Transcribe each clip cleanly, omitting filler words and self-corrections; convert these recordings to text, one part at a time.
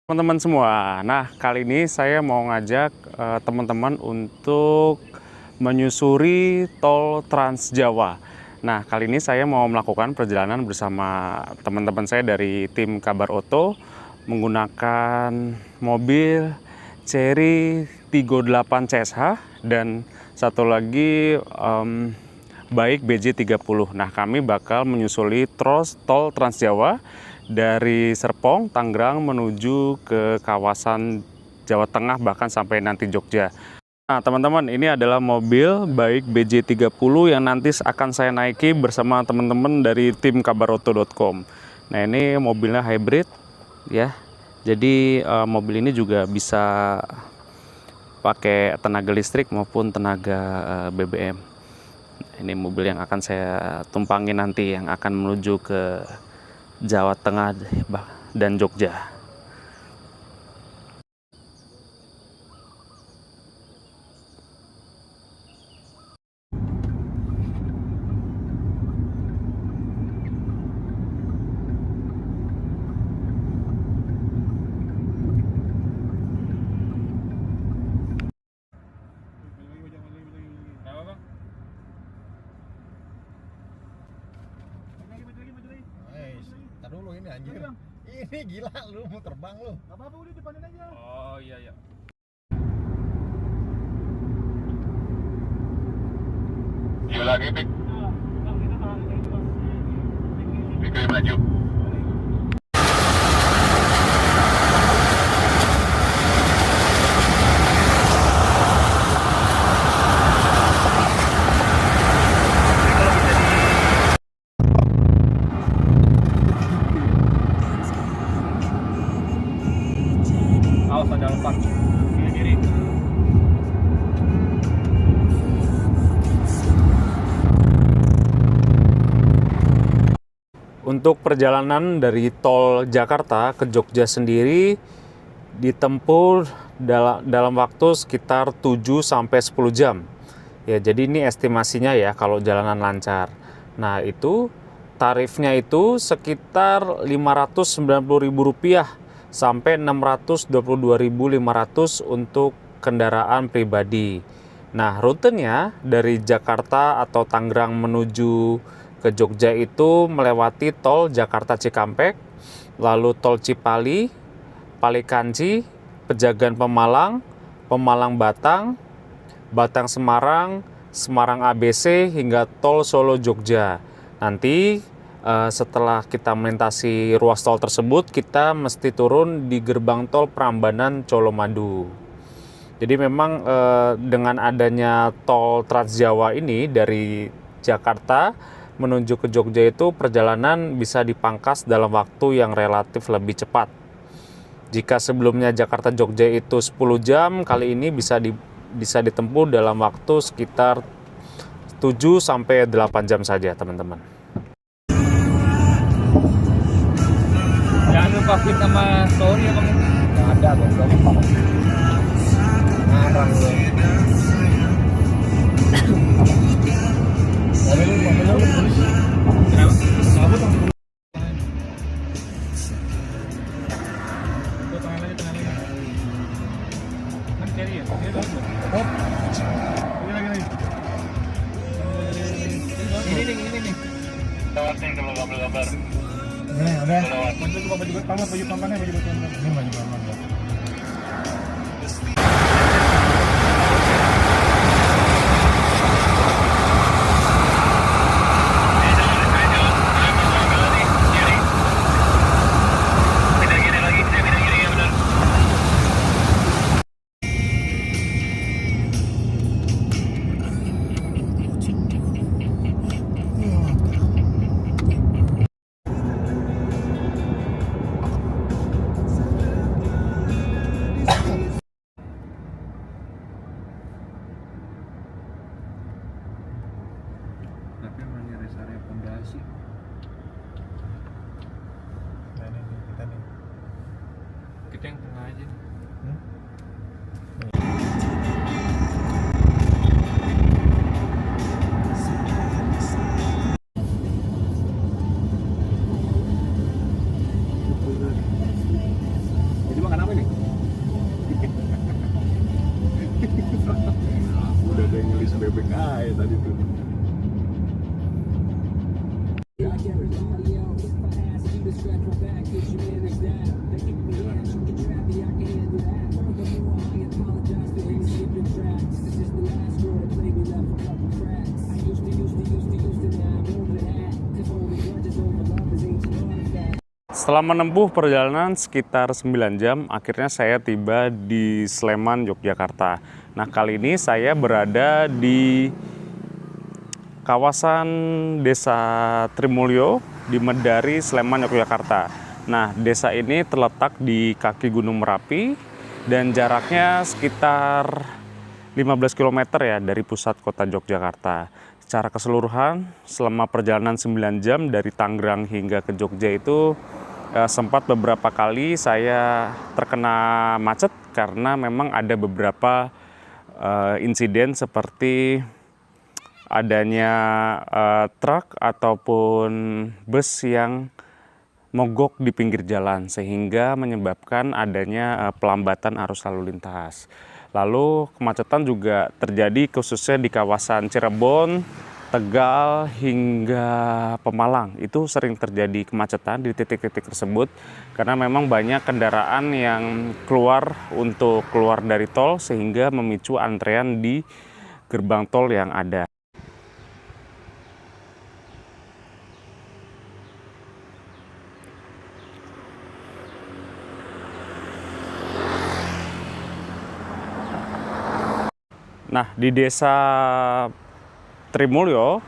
Teman-teman semua, nah kali ini saya mau ngajak teman-teman untuk menyusuri tol Trans Jawa. Nah kali ini saya mau melakukan perjalanan bersama teman-teman saya dari tim Kabar Oto menggunakan mobil Chery Tiggo 8 CSH dan satu lagi Baik BJ30. Nah kami bakal menyusuri tol Trans Jawa dari Serpong, Tangerang menuju ke kawasan Jawa Tengah bahkan sampai nanti Jogja. Nah teman-teman, ini adalah mobil Baik BJ30 yang nanti akan saya naiki bersama teman-teman dari tim kabaroto.com. Nah ini mobilnya hybrid ya. Jadi mobil ini juga bisa pakai tenaga listrik maupun tenaga BBM. Ini mobil yang akan saya tumpangi nanti yang akan menuju ke Jawa Tengah dan Jogja. Ntar dulu ini anjir. Ini gila lu mau terbang lu. Gak apa-apa udah depanin aja. Oh iya. Lagi Pik. Pik maju. Awas ada lompat. Kiri. Untuk perjalanan dari tol Jakarta ke Jogja sendiri ditempuh dalam waktu sekitar 7-10 jam. Ya, jadi ini estimasinya ya kalau jalanan lancar. Nah, itu tarifnya itu sekitar Rp590.000 sampai Rp622.500 untuk kendaraan pribadi. Nah, rutenya dari Jakarta atau Tangerang menuju ke Jogja itu melewati tol Jakarta Cikampek, lalu tol Cipali, Palikanci, Pejagan Pemalang, Pemalang Batang, Batang Semarang, Semarang ABC hingga tol Solo Jogja. Nanti setelah kita melintasi ruas tol tersebut, kita mesti turun di gerbang tol Prambanan Colomadu. Jadi memang dengan adanya tol Trans Jawa ini dari Jakarta menuju ke Jogja itu perjalanan bisa dipangkas dalam waktu yang relatif lebih cepat. Jika sebelumnya Jakarta Jogja itu 10 jam, kali ini bisa ditempuh dalam waktu sekitar 7-8 jam saja, teman-teman. Jangan lupa fit sama story ya bang. Gak ada dong. Ngarang lu. Mobil lu tulis. Kenapa? Kenapa bang? Tuh tangan lagi. Kan carry ya? Dia bagus. Hop. Lagi. Ini nih. Lewatin kalau gambar-gambar. Ini udah. Bantu coba baju pampannya baju pampan. Ini baju pampan ya. Tapi emang rest area pondasi. Nah ini kita nih. Kita yang tengah aja. Jadi makan apa? ya tadi tuh. Setelah menempuh perjalanan sekitar 9 jam, akhirnya saya tiba di Sleman, Yogyakarta. Nah, kali ini saya berada di kawasan Desa Trimulyo di Medari, Sleman, Yogyakarta. Nah, desa ini terletak di kaki Gunung Merapi dan jaraknya sekitar 15 km ya dari pusat kota Yogyakarta. Secara keseluruhan, selama perjalanan 9 jam dari Tangerang hingga ke Jogja itu sempat beberapa kali saya terkena macet karena memang ada beberapa insiden seperti adanya truk ataupun bus yang mogok di pinggir jalan sehingga menyebabkan adanya pelambatan arus lalu lintas. Lalu kemacetan juga terjadi khususnya di kawasan Cirebon, Tegal hingga Pemalang. Itu sering terjadi kemacetan di titik-titik tersebut karena memang banyak kendaraan yang keluar dari tol sehingga memicu antrean di gerbang tol yang ada. Nah, di desa Trimulyo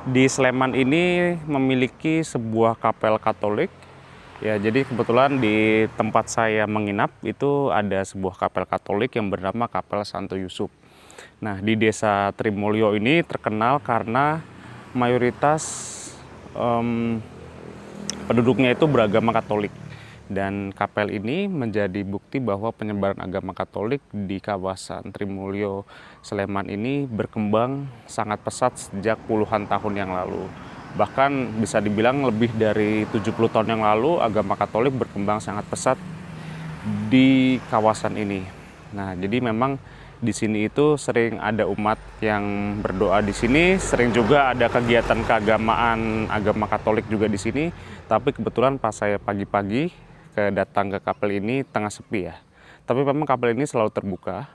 di Sleman ini memiliki sebuah kapel Katolik. Ya, jadi kebetulan di tempat saya menginap itu ada sebuah kapel Katolik yang bernama Kapel Santo Yusuf. Nah, di desa Trimulyo ini terkenal karena mayoritas penduduknya itu beragama Katolik. Dan kapel ini menjadi bukti bahwa penyebaran agama Katolik di kawasan Trimulyo Sleman ini berkembang sangat pesat sejak puluhan tahun yang lalu. Bahkan bisa dibilang lebih dari 70 tahun yang lalu agama Katolik berkembang sangat pesat di kawasan ini. Nah, jadi memang di sini itu sering ada umat yang berdoa di sini, sering juga ada kegiatan keagamaan agama Katolik juga di sini. Tapi kebetulan pas saya pagi-pagi datang ke kapel ini tengah sepi ya. Tapi memang kapel ini selalu terbuka.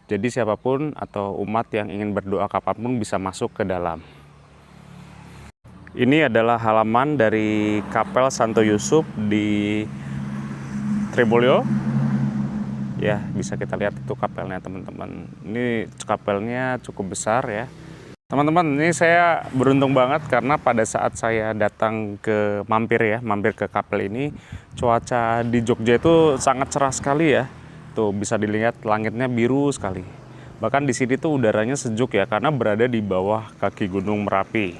Jadi siapapun atau umat yang ingin berdoa kapanpun bisa masuk ke dalam. Ini adalah halaman dari Kapel Santo Yusuf di Trimulyo. Ya, bisa kita lihat itu kapelnya teman-teman. Ini kapelnya cukup besar ya. Teman-teman, ini saya beruntung banget karena pada saat saya datang mampir ke kapel ini, cuaca di Jogja itu sangat cerah sekali ya. Tuh bisa dilihat langitnya biru sekali. Bahkan di sini tuh udaranya sejuk ya karena berada di bawah kaki Gunung Merapi.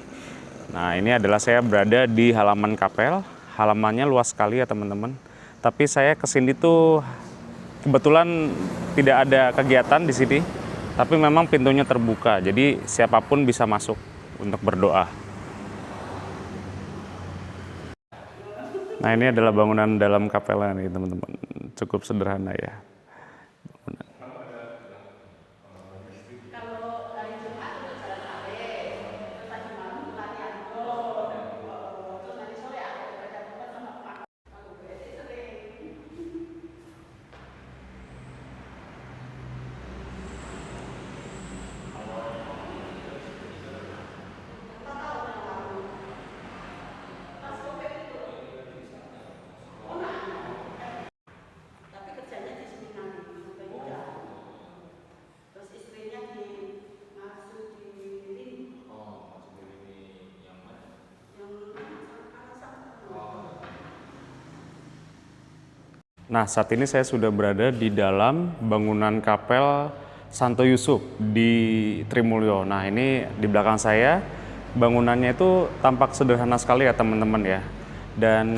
Nah, ini adalah saya berada di halaman kapel. Halamannya luas sekali ya teman-teman. Tapi saya kesini tuh kebetulan tidak ada kegiatan di sini. Tapi memang pintunya terbuka, jadi siapapun bisa masuk untuk berdoa. Nah, ini adalah bangunan dalam kapelnya nih teman-teman. Cukup sederhana ya. Nah, saat ini saya sudah berada di dalam bangunan kapel Santo Yusuf di Trimulyo. Nah, ini di belakang saya bangunannya itu tampak sederhana sekali ya teman-teman ya. Dan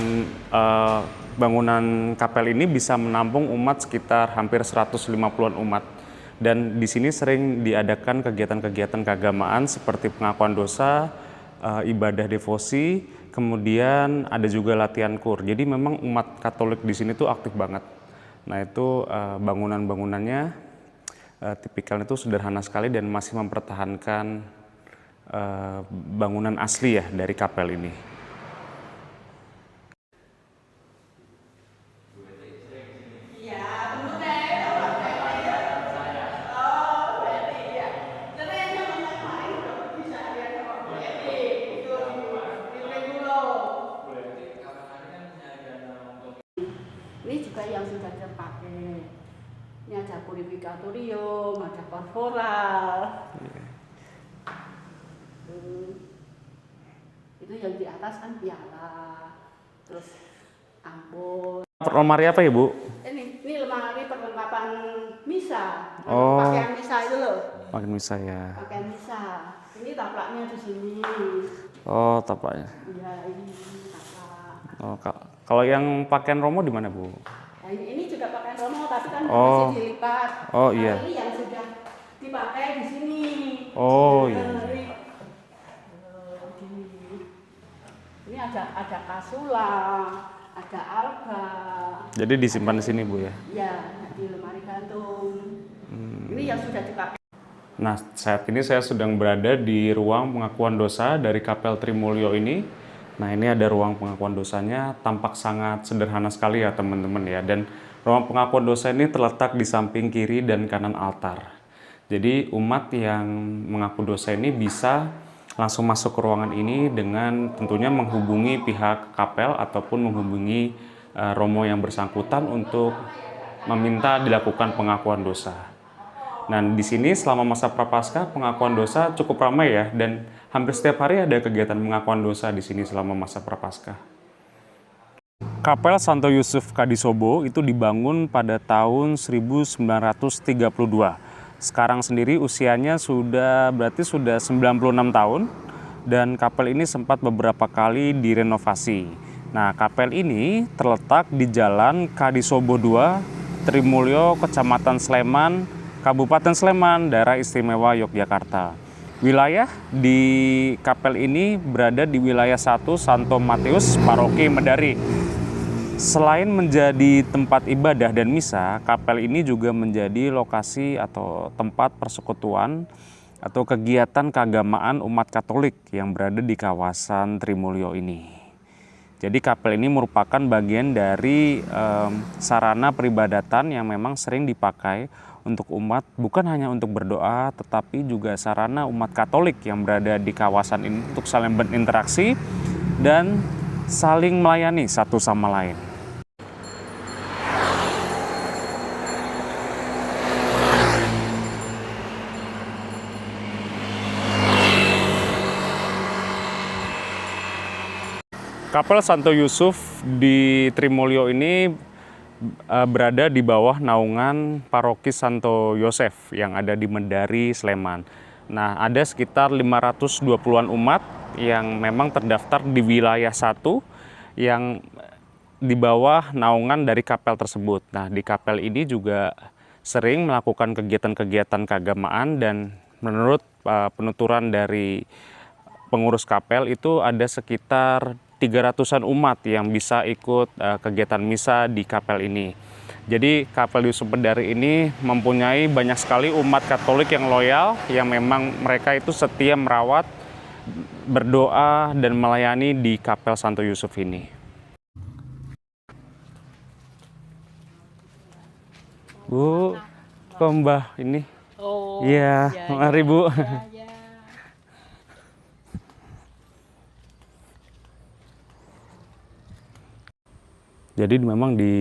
bangunan kapel ini bisa menampung umat sekitar hampir 150-an umat. Dan di sini sering diadakan kegiatan-kegiatan keagamaan seperti pengakuan dosa, ibadah devosi, kemudian ada juga latihan kur. Jadi memang umat Katolik di sini tuh aktif banget. Nah, itu bangunan-bangunannya tipikalnya itu sederhana sekali dan masih mempertahankan bangunan asli ya dari kapel ini. Ini juga yang sudah terpakai. Ini ada purificatorium, ada korporal. Itu yang di atas kan piala, terus ampun. Lemari apa ya, Bu? Ini lemari perlengkapan misa. Oh. Pakaian misa itu loh. Makin bisa ya. Pakaian misa. Ini taplaknya di sini. Oh, taplaknya. Iya, ini taplak. Oh, kalau yang pakaian romo di mana, Bu? Nah, ini juga pakaian romo, tapi kan Oh. masih dilipat. Oh, Nah, iya. ini yang sudah dipakai di sini. Oh, Nah, iya. gini. Ini ada kasula, ada alba. Jadi disimpan di sini, Bu ya. Ya, di lemari gantung. Ini yang sudah dipakai. Nah, saat ini saya sedang berada di ruang pengakuan dosa dari Kapel Trimulyo ini. Nah, ini ada ruang pengakuan dosanya, tampak sangat sederhana sekali ya teman-teman ya. Dan ruang pengakuan dosa ini terletak di samping kiri dan kanan altar. Jadi umat yang mengaku dosa ini bisa langsung masuk ke ruangan ini dengan tentunya menghubungi pihak kapel ataupun menghubungi romo yang bersangkutan untuk meminta dilakukan pengakuan dosa. Nah, di sini selama masa Prapaskah pengakuan dosa cukup ramai ya, dan hampir setiap hari ada kegiatan pengakuan dosa di sini selama masa Prapaskah. Kapel Santo Yusuf Kadisobo itu dibangun pada tahun 1932. Sekarang sendiri usianya berarti sudah 96 tahun, dan kapel ini sempat beberapa kali direnovasi. Nah, kapel ini terletak di Jalan Kadisobo 2, Trimulyo, Kecamatan Sleman, Kabupaten Sleman, Daerah Istimewa Yogyakarta. Wilayah di kapel ini berada di wilayah 1 Santo Matius, Paroki Medari. Selain menjadi tempat ibadah dan misa, kapel ini juga menjadi lokasi atau tempat persekutuan atau kegiatan keagamaan umat Katolik yang berada di kawasan Trimulyo ini. Jadi kapel ini merupakan bagian dari sarana peribadatan yang memang sering dipakai untuk umat, bukan hanya untuk berdoa, tetapi juga sarana umat Katolik yang berada di kawasan ini untuk saling berinteraksi dan saling melayani satu sama lain. Kapel Santo Yusuf di Trimulyo ini berada di bawah naungan Paroki Santo Yosef yang ada di Medari, Sleman. Nah, ada sekitar 520-an umat yang memang terdaftar di wilayah 1 yang di bawah naungan dari kapel tersebut. Nah, di kapel ini juga sering melakukan kegiatan-kegiatan keagamaan, dan menurut penuturan dari pengurus kapel itu ada sekitar 300-an umat yang bisa ikut kegiatan misa di kapel ini. Jadi kapel Yusuf Medari ini mempunyai banyak sekali umat Katolik yang loyal, yang memang mereka itu setia merawat, berdoa, dan melayani di kapel Santo Yusuf ini. Bu, kok Mbah ini? Oh, Iya, mari Bu. Ya. Jadi memang di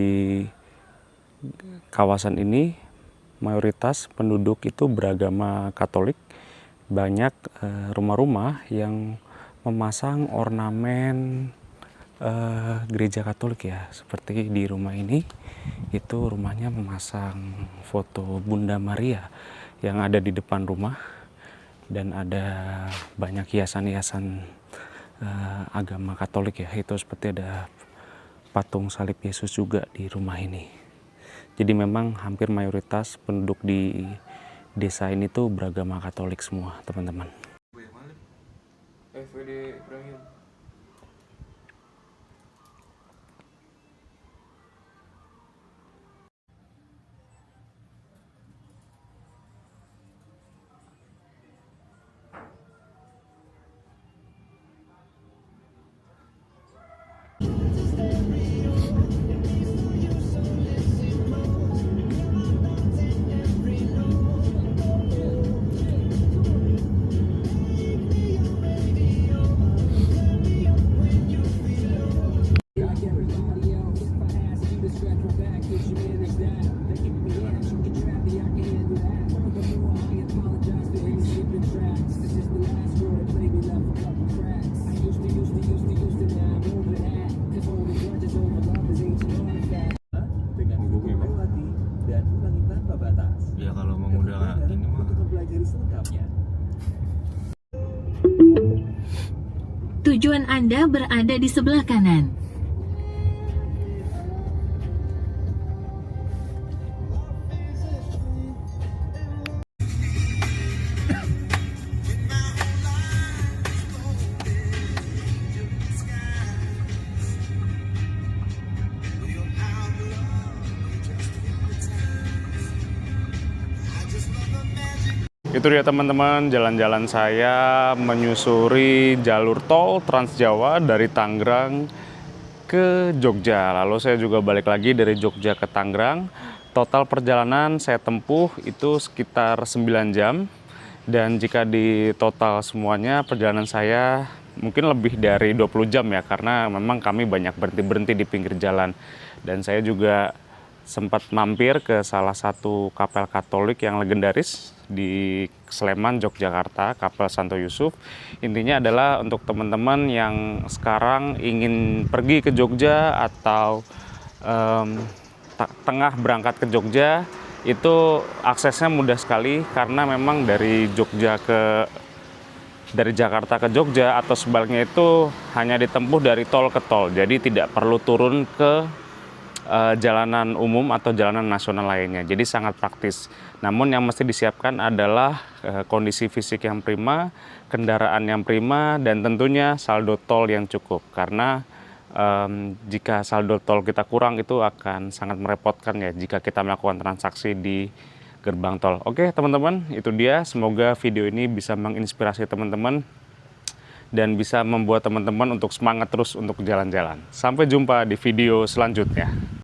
kawasan ini mayoritas penduduk itu beragama Katolik. Banyak rumah-rumah yang memasang ornamen gereja Katolik ya. Seperti di rumah ini, itu rumahnya memasang foto Bunda Maria yang ada di depan rumah. Dan ada banyak hiasan-hiasan agama Katolik ya. Itu seperti ada patung salib Yesus juga di rumah ini. Jadi memang hampir mayoritas penduduk di desa ini tuh beragama Katolik semua, teman-teman. FWD Ibrahim. Ya kalau mau udah ini mah Tujuan Anda berada di sebelah kanan. Itu dia teman-teman, jalan-jalan saya menyusuri jalur tol Trans Jawa dari Tangerang ke Jogja. Lalu saya juga balik lagi dari Jogja ke Tangerang. Total perjalanan saya tempuh itu sekitar 9 jam. Dan jika di total semuanya perjalanan saya mungkin lebih dari 20 jam ya, karena memang kami banyak berhenti-berhenti di pinggir jalan. Dan saya juga sempat mampir ke salah satu kapel Katolik yang legendaris di Sleman, Yogyakarta, Kapel Santo Yusuf. Intinya adalah untuk teman-teman yang sekarang ingin pergi ke Jogja atau tengah berangkat ke Jogja, itu aksesnya mudah sekali karena memang dari Jakarta ke Jogja atau sebaliknya itu hanya ditempuh dari tol ke tol. Jadi tidak perlu turun ke jalanan umum atau jalanan nasional lainnya. Jadi sangat praktis. Namun yang mesti disiapkan adalah kondisi fisik yang prima, kendaraan yang prima, dan tentunya saldo tol yang cukup. Karena jika saldo tol kita kurang itu akan sangat merepotkan ya jika kita melakukan transaksi di gerbang tol. Oke teman-teman, itu dia. Semoga video ini bisa menginspirasi teman-teman dan bisa membuat teman-teman untuk semangat terus untuk jalan-jalan. Sampai jumpa di video selanjutnya.